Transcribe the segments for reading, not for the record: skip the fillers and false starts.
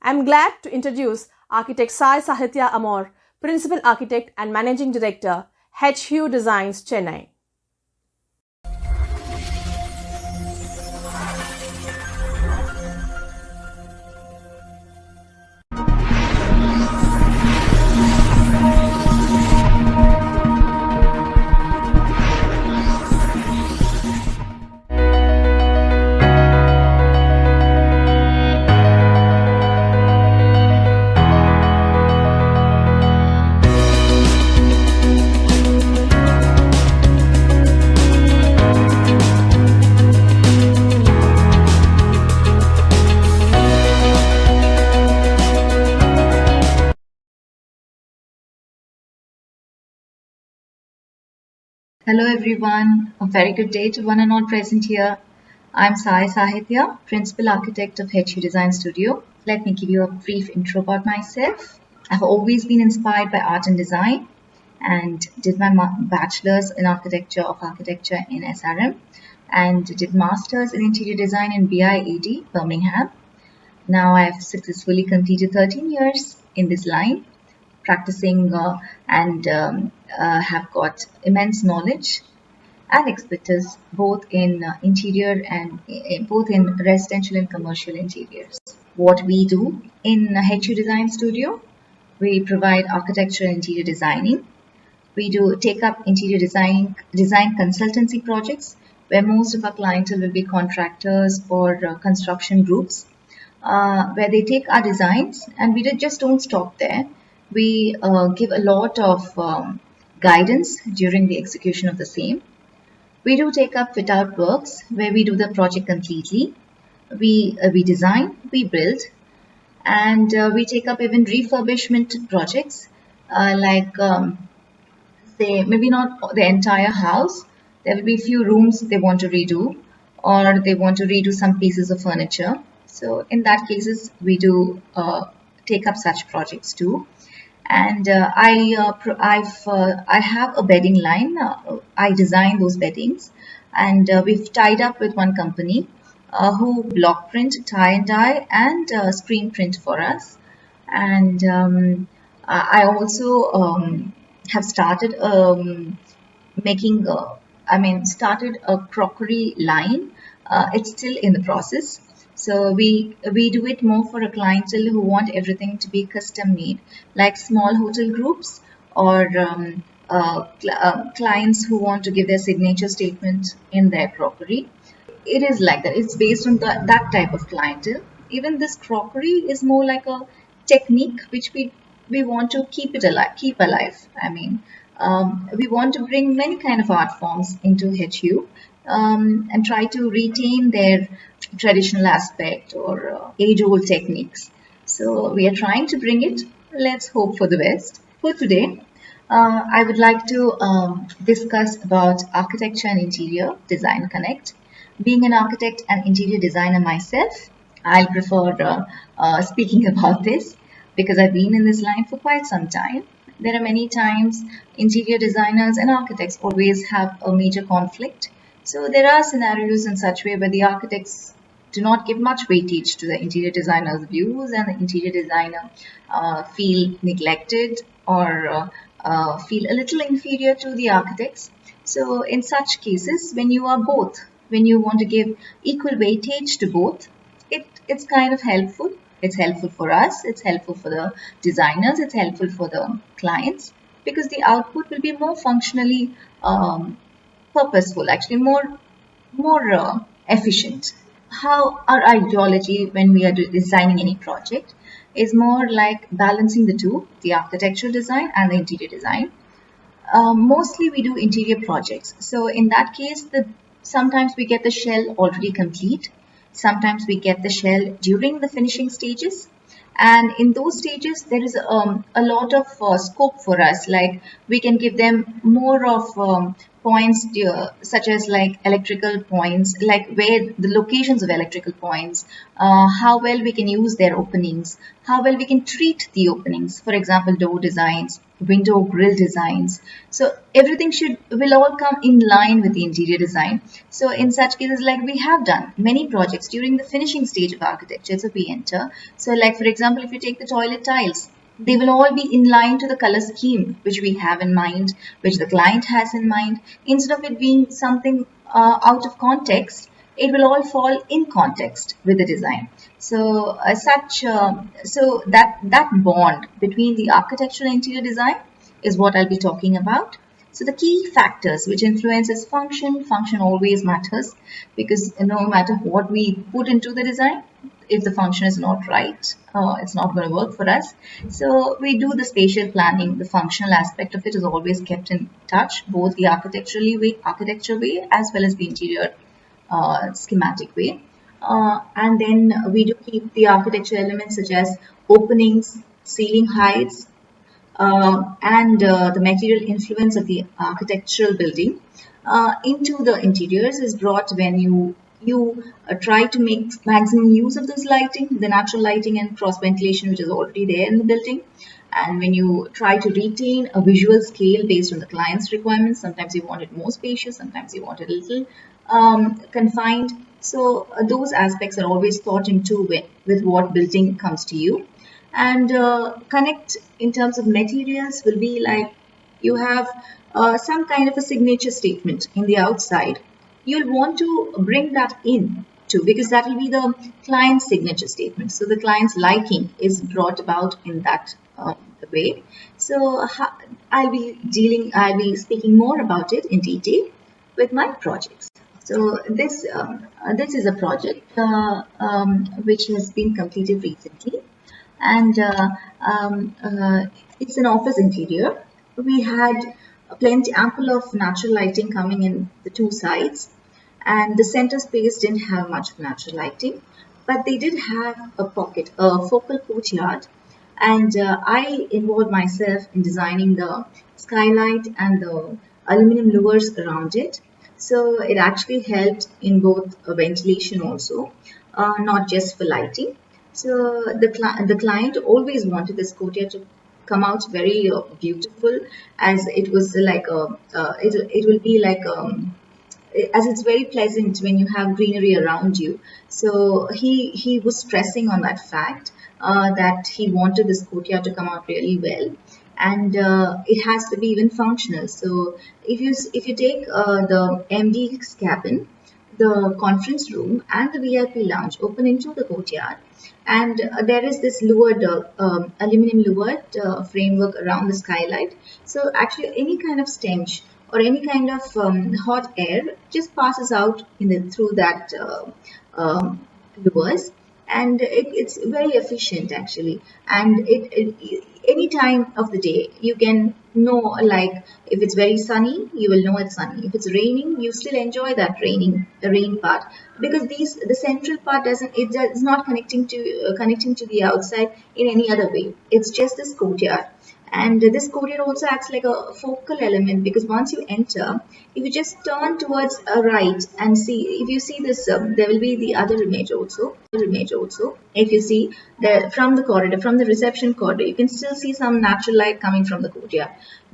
I'm glad to introduce Architect Sahitya Amor, Principal Architect and Managing Director, HU Designs, Chennai. Hello everyone, a very good day to one and all present here. I'm Sahitya, Principal Architect of HU Design Studio. Let me give you a brief intro about myself. I've always been inspired by art and design and did my bachelor's in architecture in SRM and did master's in interior design in BIAD, Birmingham. Now I have successfully completed 13 years in this line, practicing and have got immense knowledge and expertise both in interior and both in residential and commercial interiors. What we do in HU Design Studio, we provide architecture and interior designing. We do take up interior design consultancy projects where most of our clientele will be contractors or construction groups where they take our designs and we just don't stop there. We give a lot of guidance during the execution of the same. We do take up fit-out works where we do the project completely. We design, we build, and we take up even refurbishment projects say maybe not the entire house. There will be a few rooms they want to redo or they want to redo some pieces of furniture. So in that cases, we do take up such projects too. And I have a bedding line. I design those beddings, and we've tied up with one company who block print, tie and dye, and screen print for us. And I also have started started a crockery line. It's still in the process. So we do it more for a clientele who want everything to be custom made, like small hotel groups or clients who want to give their signature statement in their crockery. It is like that. It's based on that type of clientele. Even this crockery is more like a technique which we want to keep alive. We want to bring many kind of art forms into HU. And try to retain their traditional aspect or age-old techniques. So we are trying to bring it. Let's hope for the best. For today, I would like to discuss about architecture and interior design connect. Being an architect and interior designer myself, I'll prefer speaking about this because I've been in this line for quite some time. There are many times interior designers and architects always have a major conflict. So there are scenarios in such way where the architects do not give much weightage to the interior designer's views and the interior designer feel neglected or feel a little inferior to the architects. So in such cases, when you want to give equal weightage to both, it's kind of helpful. It's helpful for us, it's helpful for the designers, it's helpful for the clients because the output will be more functionally purposeful, actually more efficient. How our ideology when we are designing any project is more like balancing the two, the architectural design and the interior design. Mostly we do interior projects. So in that case, sometimes we get the shell already complete. Sometimes we get the shell during the finishing stages. And in those stages, there is a lot of scope for us. Like we can give them more of points such as like electrical points, like where the locations of electrical points, how well we can use their openings, how well we can treat the openings. For example, door designs, window grill designs. So everything will all come in line with the interior design. So in such cases, like we have done many projects during the finishing stage of architecture, so we enter. So like for example, if you take the toilet tiles, they will all be in line to the color scheme which we have in mind, which the client has in mind. Instead of it being something out of context, it will all fall in context with the design. So so that bond between the architectural and interior design is what I'll be talking about. So the key factors which influences function always matters, because no matter what we put into the design, if the function is not right, it's not going to work for us. So we do the spatial planning. The functional aspect of it is always kept in touch, both the architecture way as well as the interior schematic way. And then we do keep the architecture elements such as openings, ceiling heights, and the material influence of the architectural building into the interiors is brought when you try to make maximum use of this lighting, the natural lighting and cross ventilation which is already there in the building. And when you try to retain a visual scale based on the client's requirements, sometimes you want it more spacious, sometimes you want it a little confined. So those aspects are always thought into with what building comes to you. And connect in terms of materials will be like you have some kind of a signature statement in the outside. You'll want to bring that in too, because that will be the client's signature statement. So the client's liking is brought about in that way. So I'll be speaking more about it in detail with my projects. So this is a project which has been completed recently, and it's an office interior. We had ample of natural lighting coming in the two sides, and the center space didn't have much of natural lighting, but they did have a focal courtyard, and I involved myself in designing the skylight and the aluminum louvers around it. So it actually helped in both ventilation also, not just for lighting. So the client always wanted this courtyard to come out very beautiful, as it was like it will be like as it's very pleasant when you have greenery around you. So he was stressing on that fact that he wanted this courtyard to come out really well, and it has to be even functional. So if you take the MD's cabin, the conference room and the VIP lounge open into the courtyard, and there is this aluminum louvered framework around the skylight. So actually any kind of stench or any kind of hot air just passes out through that louvers, and it's very efficient actually. And any time of the day you can know, like if it's very sunny, you will know it's sunny. If it's raining, you still enjoy that rain part, because the central part is not connecting to the outside in any other way. It's just this courtyard. And this courtyard also acts like a focal element, because once you enter, if you just turn towards a right and see, if you see this, there will be the other image also. If you see from the reception corridor, you can still see some natural light coming from the courtyard.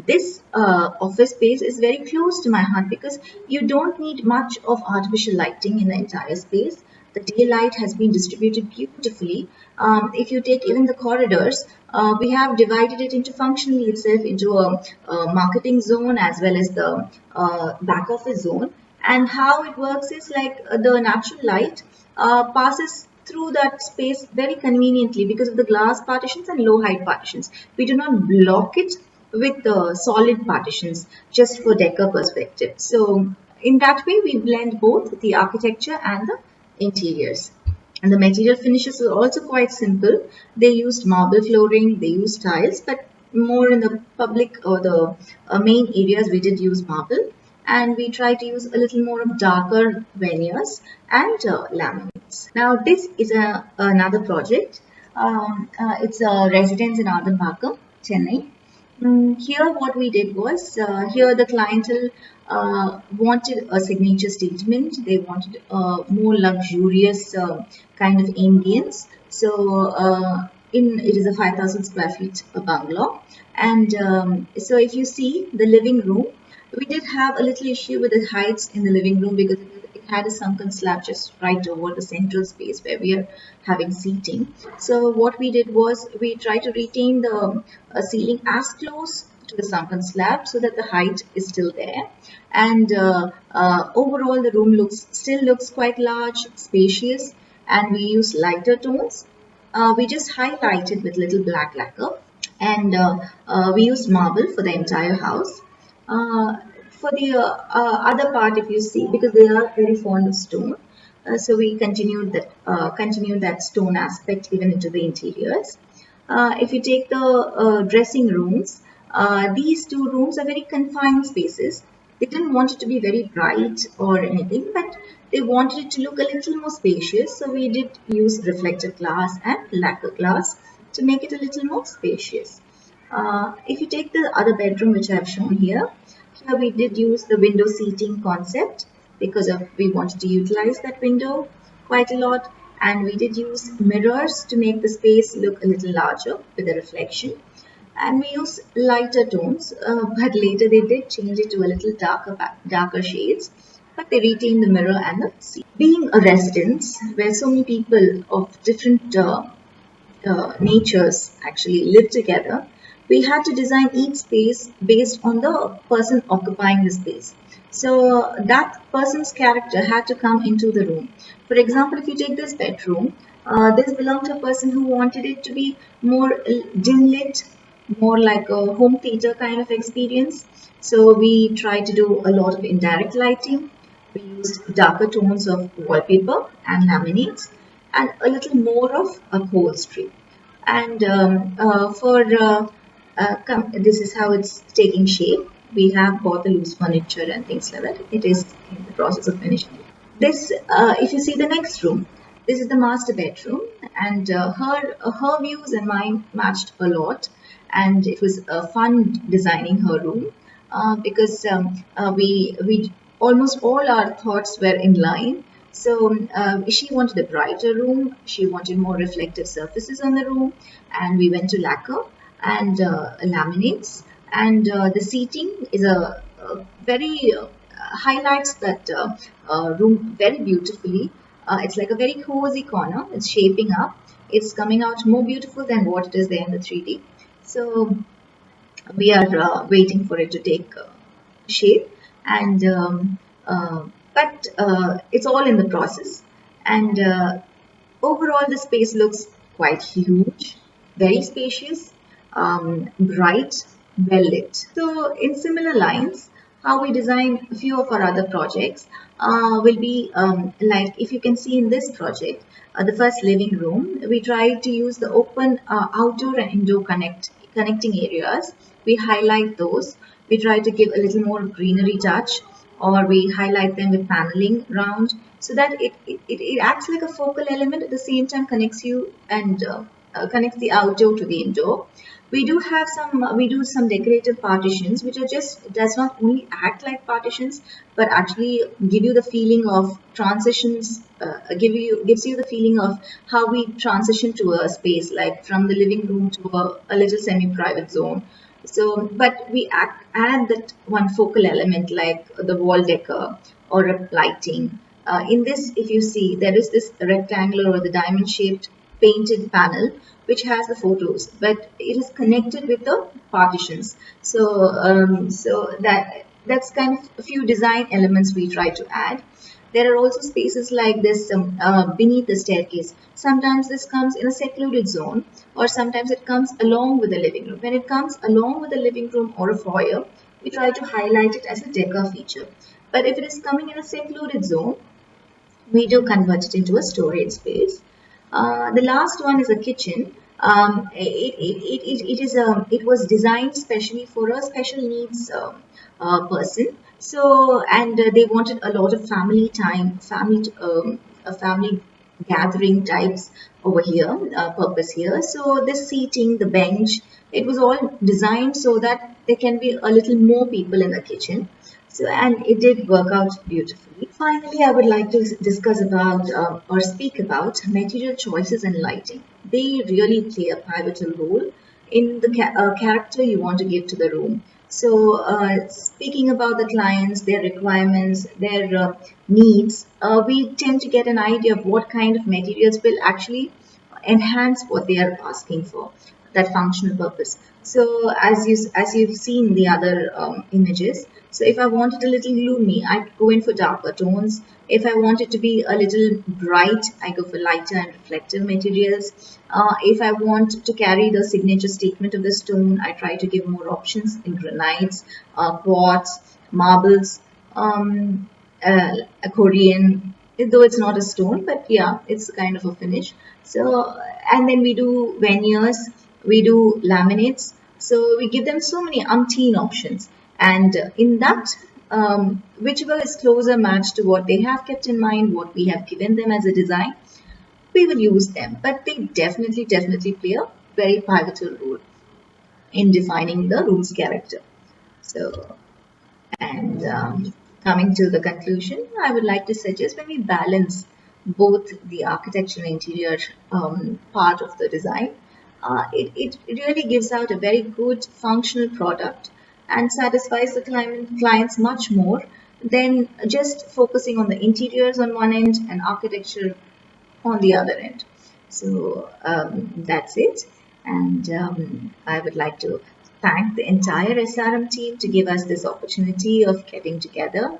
This office space is very close to my heart, because you don't need much of artificial lighting in the entire space. The daylight has been distributed beautifully. If you take even the corridors, we have divided it into functionally itself into a marketing zone as well as the back office zone. And how it works is like the natural light passes through that space very conveniently because of the glass partitions and low height partitions. We do not block it with the solid partitions just for decor perspective. So in that way, we blend both the architecture and the interiors. And the material finishes were also quite simple. They used marble flooring, they used tiles, but more in the public or the main areas we did use marble. And we tried to use a little more of darker veneers and laminates. Now this is another project. It's a residence in Adambakam, Chennai. Here what we did was, here the clientele wanted a signature statement. They wanted a more luxurious kind of ambience. So it is a 5,000 square feet bungalow. And so if you see the living room, we did have a little issue with the heights in the living room because it had a sunken slab just right over the central space where we are having seating. So what we did was we tried to retain the ceiling as close to the sunken slab so that the height is still there. And overall the room still looks quite large, spacious, and we use lighter tones. We just highlighted with little black lacquer, and we used marble for the entire house. For the other part, if you see, because they are very fond of stone, so we continued that stone aspect even into the interiors. If you take the dressing rooms, these two rooms are very confined spaces. They didn't want it to be very bright or anything, but they wanted it to look a little more spacious. So we did use reflective glass and lacquer glass to make it a little more spacious. If you take the other bedroom, which I have shown here, here we did use the window seating concept because we wanted to utilize that window quite a lot, and we did use mirrors to make the space look a little larger with a reflection. And we use lighter tones, but later they did change it to a little darker shades, but they retained the mirror and the sea. Being a residence where so many people of different natures actually live together, we had to design each space based on the person occupying the space. So that person's character had to come into the room. For example, if you take this bedroom, this belonged to a person who wanted it to be more dim lit, more like a home theater kind of experience. So we tried to do a lot of indirect lighting. We used darker tones of wallpaper and laminates, and a little more of upholstery. And this is how it's taking shape. We have bought the loose furniture and things like that. It is in the process of finishing. This, if you see the next room, this is the master bedroom, and her views and mine matched a lot, and it was fun designing her room because we almost all our thoughts were in line. So she wanted a brighter room, she wanted more reflective surfaces on the room, and we went to lacquer and laminates, and the seating is a very highlights that room very beautifully. It's like a very cozy corner. It's shaping up. It's coming out more beautiful than what it is there in the 3D. So we are waiting for it to take shape, and but it's all in the process. And overall, the space looks quite huge, very spacious, bright, well lit. So in similar lines, how we design a few of our other projects will be like, if you can see in this project, the first living room, we tried to use the open outdoor and indoor connecting areas. We highlight those. We try to give a little more greenery touch, or we highlight them with paneling round, so that it acts like a focal element, at the same time connects you and connects the outdoor to the indoor. We do some decorative partitions, which are just, does not only act like partitions, but actually give you the feeling of transitions, gives you the feeling of how we transition to a space, like from the living room to a little semi-private zone. So, but we add that one focal element like the wall decor or a lighting. In this, if you see, there is this rectangular or the diamond shaped painted panel which has the photos, but it is connected with the partitions. So, that's kind of a few design elements we try to add. There are also spaces like this beneath the staircase. Sometimes this comes in a secluded zone, or sometimes it comes along with the living room. When it comes along with the living room or a foyer, we try to highlight it as a decor feature. But if it is coming in a secluded zone, we do convert it into a storage space. The last one is a kitchen. It was designed specially for a special needs person. So, and they wanted a lot of family time, family gathering types over here, purpose here. So this seating, the bench, it was all designed so that there can be a little more people in the kitchen. So, and it did work out beautifully. Finally, I would like to discuss about or speak about material choices and lighting. they really play a pivotal role in the character you want to give to the room. So, speaking about the clients, their requirements, their needs, we tend to get an idea of what kind of materials will actually enhance what they are asking for, that functional purpose. So, as you've seen the other images, so if I want it a little gloomy, I go in for darker tones. If I want it to be a little bright, I go for lighter and reflective materials. If I want to carry the signature statement of the stone, I try to give more options in granites, quartz, marbles, Korean, though it's not a stone, but yeah, it's kind of a finish. So, and then we do veneers, we do laminates. So we give them so many umpteen options. And in that, whichever is closer matched to what they have kept in mind, what we have given them as a design, we will use them. But they definitely play a very pivotal role in defining the room's character. So, and coming to the conclusion, I would like to suggest when we balance both the architectural and interior part of the design, it really gives out a very good functional product and satisfies the clients much more than just focusing on the interiors on one end and architecture on the other end. So that's it. And I would like to thank the entire SRM team to give us this opportunity of getting together.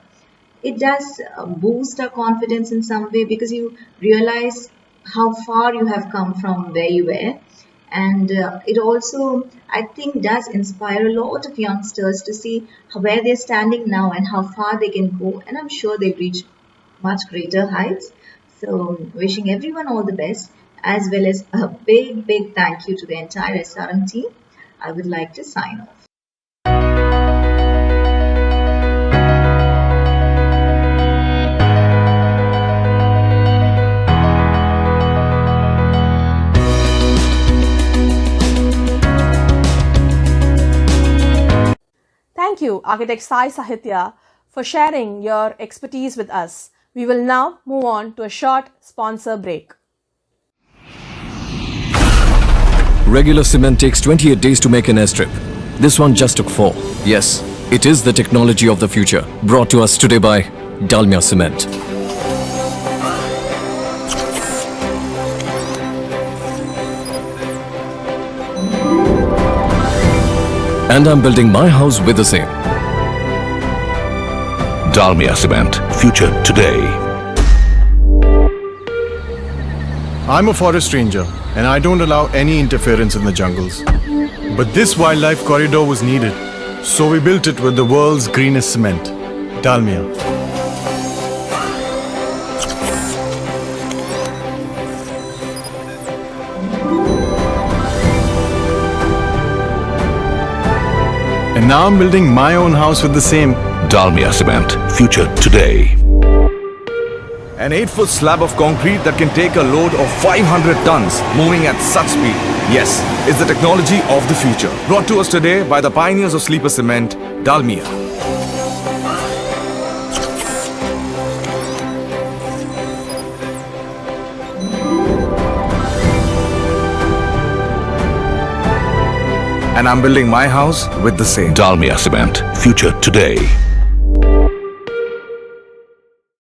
It does boost our confidence in some way because you realize how far you have come from where you were. And it also, I think, does inspire a lot of youngsters to see where they're standing now and how far they can go. And I'm sure they'll reach much greater heights. So wishing everyone all the best, as well as a big thank you to the entire SRM team. I would like to sign off. Thank you, Architect Sahitya, for sharing your expertise with us. We will now move on to a short sponsor break. Regular cement takes 28 days to make an airstrip. This one just took 4. Yes, it is the technology of the future, brought to us today by Dalmia Cement. And I'm building my house with the same. Dalmia Cement. Future today. I'm a forest ranger and I don't allow any interference in the jungles. But this wildlife corridor was needed, so we built it with the world's greenest cement, Dalmia. And now I'm building my own house with the same. Dalmia Cement. Future today. An 8-foot slab of concrete that can take a load of 500 tons, moving at such speed. Yes, it's the technology of the future. Brought to us today by the pioneers of sleeper cement, Dalmia. And I'm building my house with the same. Dalmia Cement. Future today.